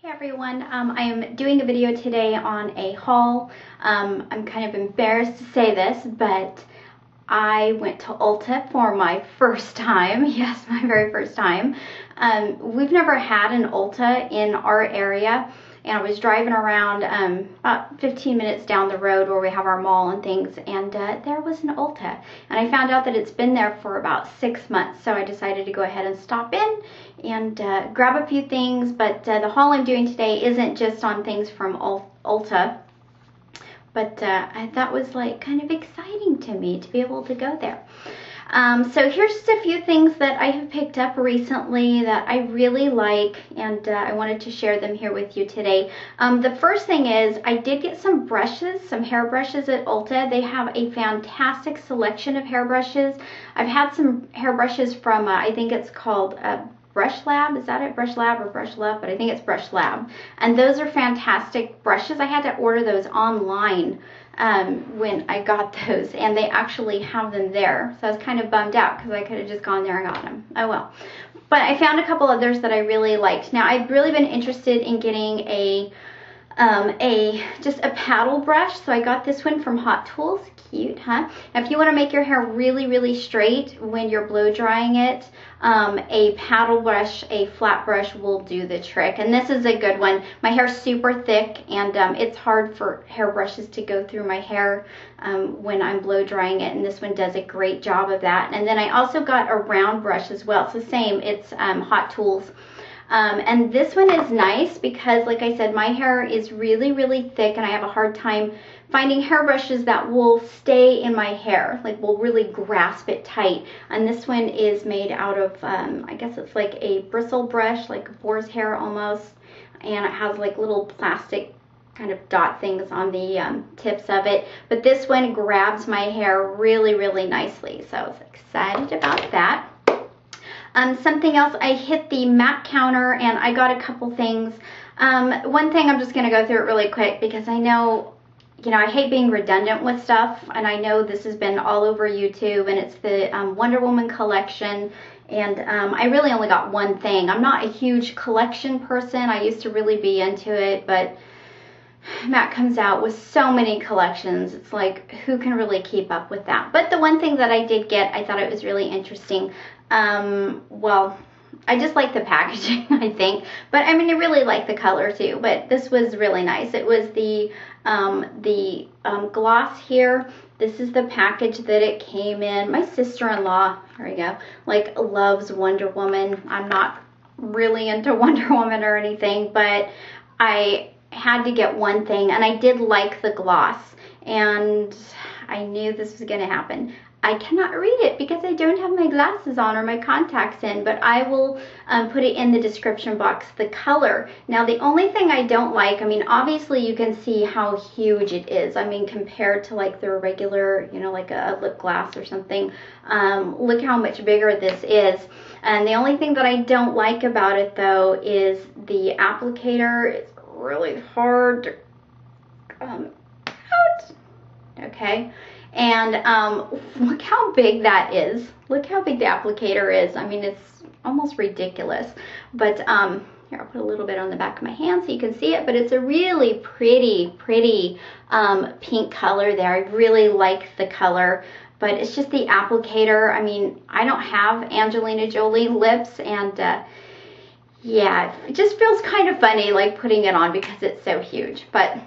Hey everyone, I am doing a video today on a haul. I'm kind of embarrassed to say this, but I went to Ulta for my first time. Yes, my very first time. We've never had an Ulta in our area, and I was driving around about 15 minutes down the road where we have our mall and things, and there was an Ulta. And I found out that it's been there for about 6 months, so I decided to go ahead and stop in and grab a few things. But the haul I'm doing today isn't just on things from Ulta, but that was like kind of exciting to me to be able to go there. So here's just a few things that I have picked up recently that I really like, and I wanted to share them here with you today. The first thing is I did get some brushes, some hair brushes at Ulta. They have a fantastic selection of hair brushes. I've had some hair brushes from, I think it's called Brush Lab. Is that it? Brush Lab or Brush Lab? But I think it's Brush Lab. And those are fantastic brushes. I had to order those online when I got those, and they actually have them there. So I was kind of bummed out because I could have just gone there and got them. Oh well. But I found a couple others that I really liked. Now, I've really been interested in getting just a paddle brush, so I got this one from Hot Tools. Cute, huh? Now, if you want to make your hair really, really straight when you're blow drying it, a paddle brush, a flat brush will do the trick. And this is a good one. My hair's super thick, and it's hard for hair brushes to go through my hair when I'm blow drying it, and this one does a great job of that. And then I also got a round brush as well. So same, it's Hot Tools. And this one is nice because, like I said, my hair is really, really thick, and I have a hard time finding hair brushes that will stay in my hair, like will really grasp it tight. And this one is made out of, I guess it's like a bristle brush, like a boar's hair almost, and it has like little plastic kind of dot things on the tips of it. But this one grabs my hair really, really nicely, so I was excited about that. Something else, I hit the MAC counter and I got a couple things. One thing, I'm just going to go through it really quick because I know, I hate being redundant with stuff, and I know this has been all over YouTube, and it's the Wonder Woman collection, and I really only got one thing. I'm not a huge collection person. I used to really be into it, but MAC comes out with so many collections. It's like, who can really keep up with that? But the one thing that I did get, I thought it was really interesting. Well, I just like the packaging, I think, but I mean, I really like the color too, but this was really nice. It was the gloss here. This is the package that it came in. My sister-in-law, there we go, like loves Wonder Woman. I'm not really into Wonder Woman or anything, but I had to get one thing, and I did like the gloss, and I knew this was going to happen. I cannot read it because I don't have my glasses on or my contacts in, but I will put it in the description box, the color. Now, the only thing I don't like, I mean, obviously you can see how huge it is. I mean, compared to like their regular, like a lip gloss or something, look how much bigger this is. And the only thing that I don't like about it, though, is the applicator. It's really hard to come out. Okay. And look how big that is. Look how big the applicator is. I mean, it's almost ridiculous. But here, I'll put a little bit on the back of my hand so you can see it. But it's a really pretty pink color there. I really like the color. But it's just the applicator. I mean, I don't have Angelina Jolie lips, and yeah, it just feels kind of funny like putting it on because it's so huge. But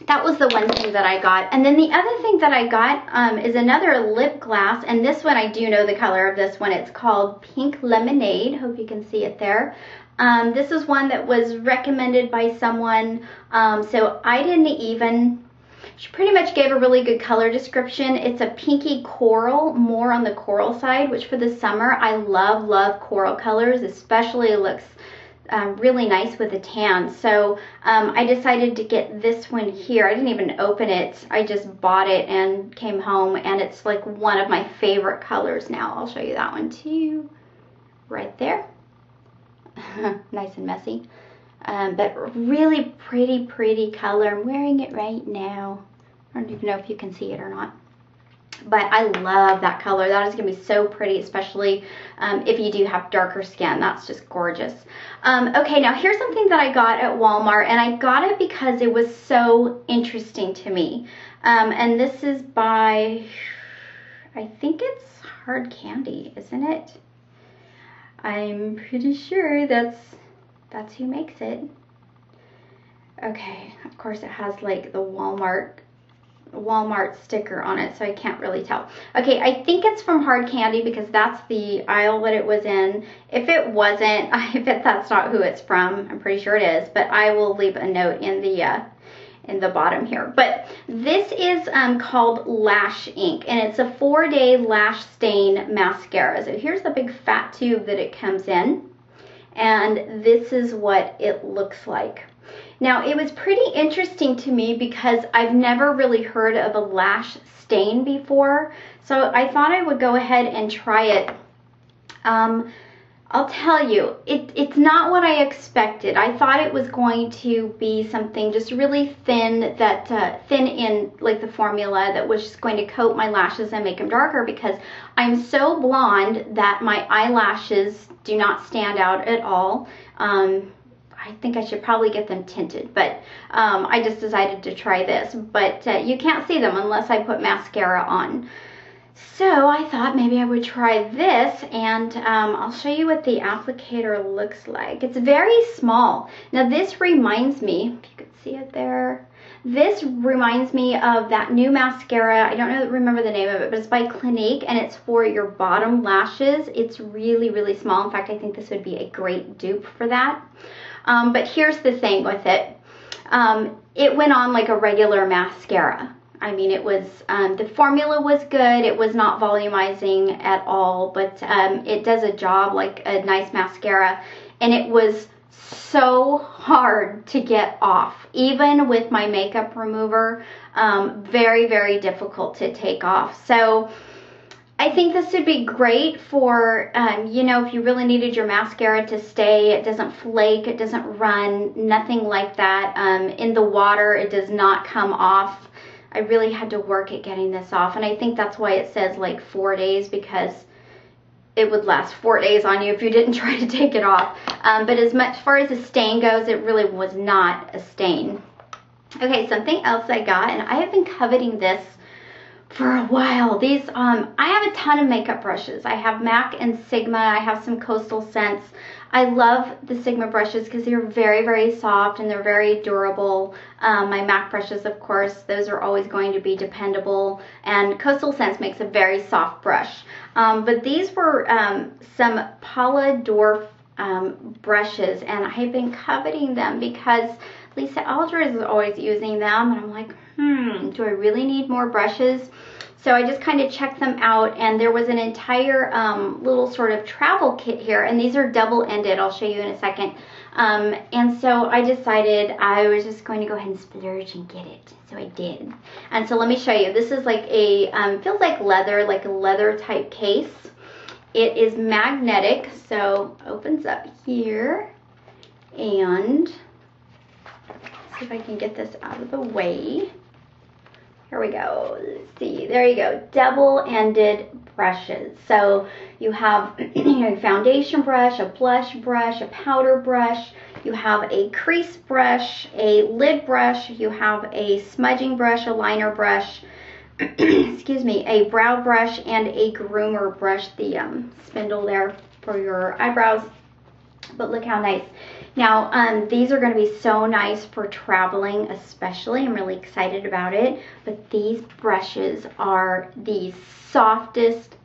that was the one thing that I got. And then the other thing that I got is another lip gloss. And this one, I do know the color of this one. It's called Pink Lemonade. Hope you can see it there. This is one that was recommended by someone. So I didn't even... She pretty much gave a really good color description. It's a pinky coral, more on the coral side, which for the summer, I love coral colors. Especially it looks really nice with a tan. So I decided to get this one here. I didn't even open it. I just bought it and came home, and it's like one of my favorite colors now. I'll show you that one too. Right there. Nice and messy. But really pretty color. I'm wearing it right now. I don't even know if you can see it or not. But I love that color. That is going to be so pretty, especially if you do have darker skin. That's just gorgeous. Okay, now here's something that I got at Walmart, and I got it because it was so interesting to me. And this is by, I think it's Hard Candy, isn't it? I'm pretty sure that's who makes it. Okay, of course it has like the Walmart sticker on it, so I can't really tell. Okay, I think it's from Hard Candy because that's the aisle that it was in. If it wasn't, I bet that's not who it's from. I'm pretty sure it is, but I will leave a note in the bottom here. But this is called Lash Ink, and it's a 4-day lash stain mascara. So here's the big fat tube that it comes in, and this is what it looks like. Now, it was pretty interesting to me because I've never really heard of a lash stain before, so I thought I would go ahead and try it. I'll tell you, it's not what I expected. I thought it was going to be something just really thin, thin in like the formula that was just going to coat my lashes and make them darker, because I'm so blonde that my eyelashes do not stand out at all. I think I should probably get them tinted, but I just decided to try this. But you can't see them unless I put mascara on. So I thought maybe I would try this, and I'll show you what the applicator looks like. It's very small. Now this reminds me, if you could see it there, this reminds me of that new mascara. I don't remember the name of it, but it's by Clinique, and it's for your bottom lashes. It's really, really small. In fact, I think this would be a great dupe for that. But here's the thing with it. It went on like a regular mascara. I mean, it was, the formula was good. It was not volumizing at all, but it does a job like a nice mascara. And it was so hard to get off. Even with my makeup remover, very, very difficult to take off. So I think this would be great for, you know, if you really needed your mascara to stay. It doesn't flake, it doesn't run, nothing like that. In the water, it does not come off. I really had to work at getting this off, and I think that's why it says like 4 days, because it would last 4 days on you if you didn't try to take it off. But as far as the stain goes, it really was not a stain. Okay, something else I got, and I have been coveting this for a while. These, I have a ton of makeup brushes. I have MAC and Sigma. I have some Coastal Scents. I love the Sigma brushes because they're very, very soft and they're very durable. My MAC brushes, of course, those are always going to be dependable. And Coastal Scents makes a very soft brush. But these were some Paula Dorf brushes, and I've been coveting them because Lisa Aldridge is always using them, and I'm like, do I really need more brushes? So I just kind of checked them out, and there was an entire little sort of travel kit here, and these are double-ended. I'll show you in a second. And so I decided I was just going to go ahead and splurge and get it. So I did. And so let me show you. This is like a, feels like a leather type case. It is magnetic, so opens up here, and see if I can get this out of the way. Here we go. Let's see. There you go. Double-ended brushes. So you have a foundation brush, a blush brush, a powder brush. You have a crease brush, a lid brush. You have a smudging brush, a liner brush, excuse me, a brow brush, and a groomer brush, the spindle there for your eyebrows. But look how nice. Now, these are going to be so nice for traveling, especially. I'm really excited about it. But these brushes are the softest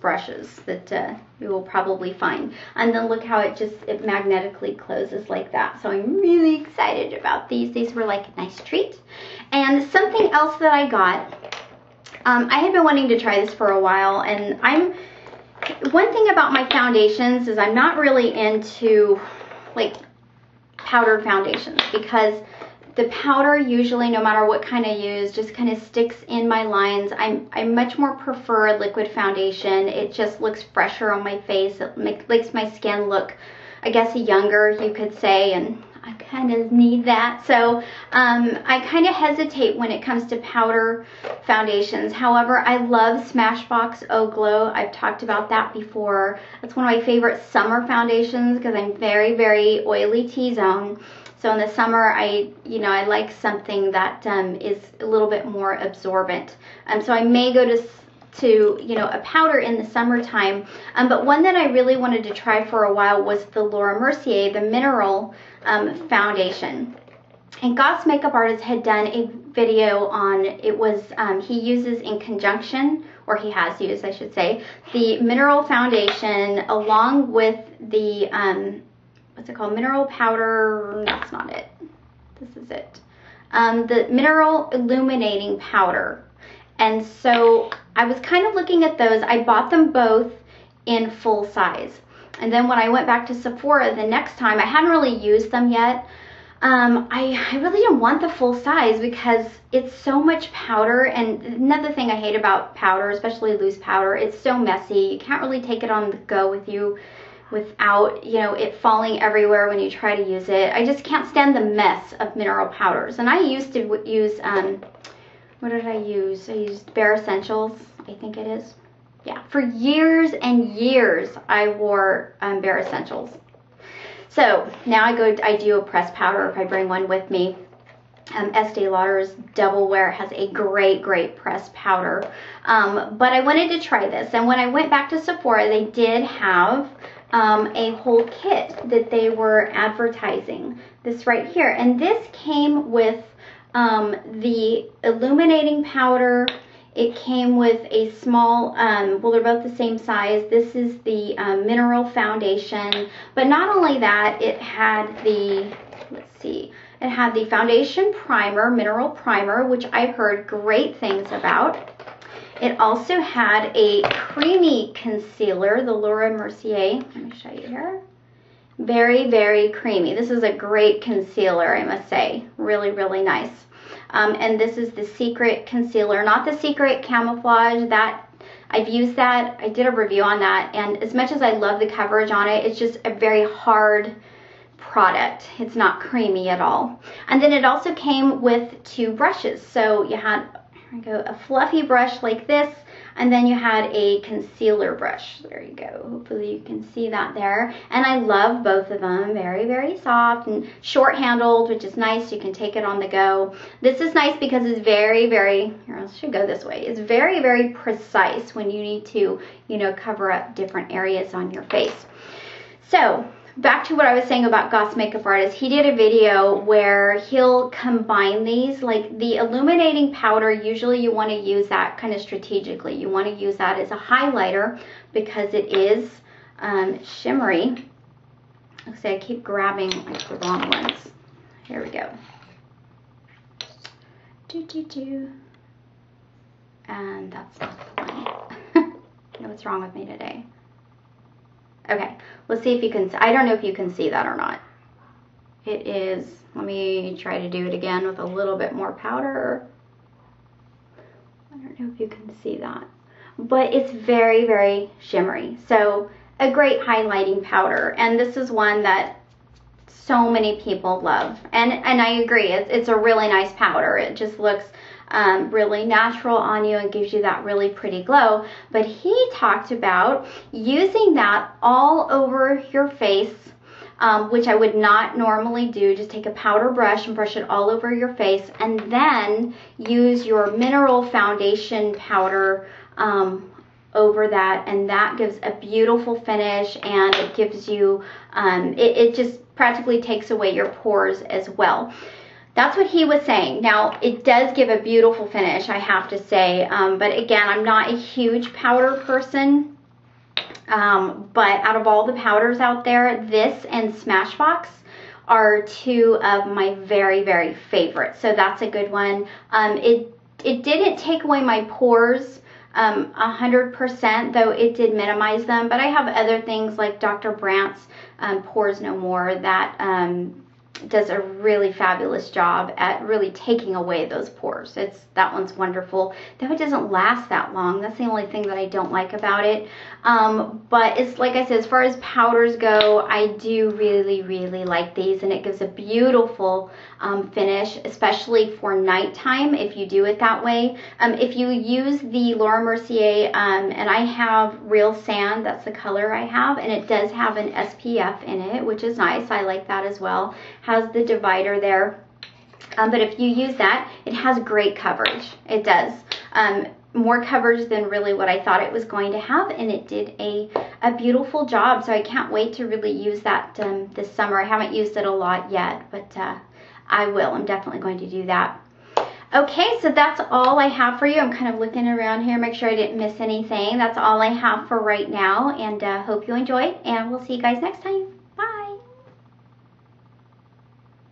brushes that you will probably find. And then look how it magnetically closes like that. So I'm really excited about these. These were like a nice treat. And something else that I got, I had been wanting to try this for a while, and one thing about my foundations is I'm not really into like powdered foundations, because the powder usually, no matter what kind I use, just kind of sticks in my lines. I much more prefer a liquid foundation. It just looks fresher on my face. It makes my skin look, I guess, younger, you could say, and kind of need that. So I kind of hesitate when it comes to powder foundations. However, I love Smashbox Oh Glow. I've talked about that before. That's one of my favorite summer foundations because I'm very, very oily T-zone. So in the summer, I like something that is a little bit more absorbent. So I may go to a powder in the summertime. But one that I really wanted to try for a while was the Laura Mercier, the Mineral foundation. And Goss Makeup Artist had done a video on, it was, he uses in conjunction, or he has used, I should say, the Mineral foundation along with the, what's it called, Mineral Powder, that's not it, this is it, the Mineral Illuminating Powder. And so I was kind of looking at those. I bought them both in full size. And then when I went back to Sephora the next time, I hadn't really used them yet. I really didn't want the full size because it's so much powder. And another thing I hate about powder, especially loose powder, it's so messy. You can't really take it on the go with you without, it falling everywhere when you try to use it. I just can't stand the mess of mineral powders. And I used to use, what did I use? I used Bare Essentials, I think it is. Yeah, for years and years I wore Bare Essentials. So now I do a pressed powder if I bring one with me. Estee Lauder's Double Wear has a great pressed powder. But I wanted to try this. And when I went back to Sephora, they did have a whole kit that they were advertising. This right here. And this came with the illuminating powder. It came with a small, well, they're both the same size. This is the mineral foundation. But not only that, it had the, let's see, it had the foundation primer, mineral primer, which I heard great things about. It also had a creamy concealer, the Laura Mercier. Let me show you here. Very creamy. This is a great concealer, I must say. Really nice. And this is the Secret Concealer, not the Secret Camouflage. That I've used that. I did a review on that, and as much as I love the coverage on it, it's just a very hard product. It's not creamy at all. And then it also came with 2 brushes. So you had, here we go, a fluffy brush like this, and then you had a concealer brush. There you go. Hopefully you can see that there. And I love both of them. Very soft and short handled, which is nice. You can take it on the go. This is nice because it's very, here, I should go this way. It's very precise when you need to, cover up different areas on your face. So back to what I was saying about Goss Makeup Artist. He did a video where he'll combine these, like the illuminating powder. Usually you want to use that kind of strategically. You want to use that as a highlighter because it is shimmery. Let's say I keep grabbing like the wrong ones. Here we go. And that's not the one. You know what's wrong with me today. Okay, let's see if you can, I don't know if you can see that or not. It is, let me try to do it again with a little bit more powder. I don't know if you can see that. But it's very shimmery. So a great highlighting powder. And this is one that so many people love. And I agree, it's a really nice powder. It just looks really natural on you and gives you that really pretty glow. But he talked about using that all over your face, which I would not normally do. Just take a powder brush and brush it all over your face, and then use your mineral foundation powder over that, and that gives a beautiful finish, and it gives you, it just practically takes away your pores as well. That's what he was saying. Now, it does give a beautiful finish, I have to say. But again, I'm not a huge powder person. But out of all the powders out there, this and Smashbox are 2 of my very favorites. So that's a good one. It didn't take away my pores 100%, though it did minimize them. But I have other things like Dr. Brandt's Pores No More that does a really fabulous job at really taking away those pores. That one's wonderful. Though it doesn't last that long. That's the only thing that I don't like about it. But it's like I said, as far as powders go, I do really, really like these, and it gives a beautiful finish, especially for nighttime if you do it that way. If you use the Laura Mercier, and I have Real Sand, that's the color I have, and it does have an SPF in it, which is nice. I like that as well. Has the divider there. But if you use that, it has great coverage. It does. More coverage than really what I thought it was going to have, and it did a beautiful job. So I can't wait to really use that this summer. I haven't used it a lot yet, but I will. I'm definitely going to do that. Okay, so that's all I have for you. I'm kind of looking around here, make sure I didn't miss anything. That's all I have for right now, and hope you enjoyed, and we'll see you guys next time.